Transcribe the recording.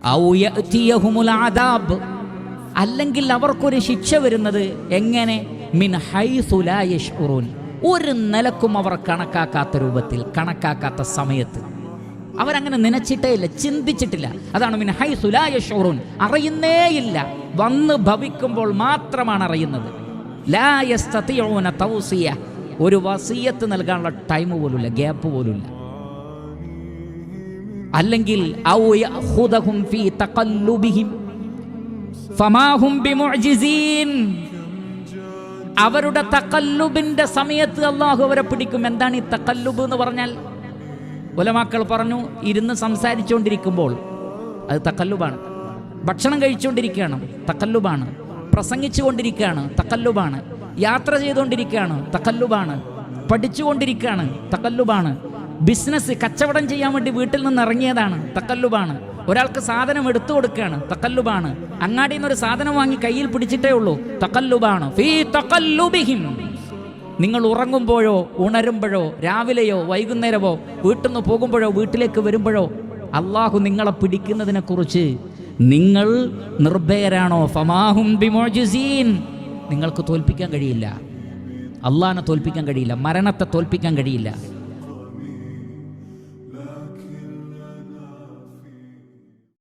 ഔ യഅതിയഹുമുൽ അദാബ്, അല്ലെങ്കിൽ അവർക്കൊരു ശിക്ഷ വരുന്നത് എങ്ങനെ? മിൻ ഹൈസു ലാ യശ്ഉറൂൻ, ഒരു നിലക്കും അവർ കണക്കാക്കാത്ത രൂപത്തിൽ, കണക്കാക്കാത്ത സമയത്ത്. അവരങ്ങനെ നനച്ചിട്ടേ ഇല്ല, ചിന്തിച്ചിട്ടില്ല. അതാണ് മിൻ ഹൈസു ലാ യശ്ഉറൂൻ, അറിയുന്നേയില്ല. വന്ന് ഭവിക്കുമ്പോൾ മാത്രമാണ് അറിയുന്നത്. ലാ യസ്തതിഊന തൗസിയ, ഒരു വസിയത്ത് നൽകാനുള്ള ടൈം പോലുമില്ല, ഗ്യാപ്പ് പോലുമില്ല. അല്ലെങ്കിൽ ഔ യഖുദഹും ഫീ തഖല്ലുബിഹിം ഫമാ ഹും ബിമുഅ്ജിസീൻ, അവരുടെ തഖല്ലുബിന്റെ സമയത്ത് അല്ലാഹു അവരെ പിടിക്കും. എന്താണ് ഈ തഖല്ലുബ് എന്ന് പറഞ്ഞാൽ? ഉലമാക്കൾ പറഞ്ഞു, ഇരുന്ന് സംസാരിച്ചുകൊണ്ടിരിക്കുമ്പോൾ അത് തഖല്ലുബാണ്. ഭക്ഷണം കഴിച്ചുകൊണ്ടിരിക്കുകയാണ്, തഖല്ലുബാണ്. പ്രസംഗിച്ചു കൊണ്ടിരിക്കുകയാണ്, തഖല്ലുബാണ്. യാത്ര ചെയ്തുകൊണ്ടിരിക്കുകയാണ്, തഖല്ലുബാണ്. പഠിച്ചുകൊണ്ടിരിക്കുകയാണ്, തഖല്ലുബാണ്. ബിസിനസ്, കച്ചവടം ചെയ്യാൻ വേണ്ടി വീട്ടിൽ നിന്ന് ഇറങ്ങിയതാണ്, തഖല്ലുബാണ്. ഒരാൾക്ക് സാധനം എടുത്തു കൊടുക്കുകയാണ്, തഖല്ലുബാണ്. അങ്ങാടിയിൽ നിന്ന് ഒരു സാധനം വാങ്ങി കയ്യിൽ പിടിച്ചിട്ടേ ഉള്ളൂ, തഖല്ലുബാണ്. ഫീ തഖല്ലുബിഹിം, നിങ്ങൾ ഉറങ്ങുമ്പോഴോ ഉണരുമ്പോഴോ രാവിലെയോ വൈകുന്നേരമോ വീട്ടിൽ നിന്ന് പോകുമ്പോഴോ വീട്ടിലേക്ക് വരുമ്പോഴോ അള്ളാഹു നിങ്ങളെ പിടിക്കുന്നതിനെ കുറിച്ച് നിങ്ങൾ നിർഭയരാണോ? ഫമാഹും ബിമുഅ്ജിസീൻ, നിങ്ങൾക്ക് തോൽപ്പിക്കാൻ കഴിയില്ല. അള്ളാഹിനെ തോൽപ്പിക്കാൻ കഴിയില്ല, മരണത്തെ തോൽപ്പിക്കാൻ കഴിയില്ല.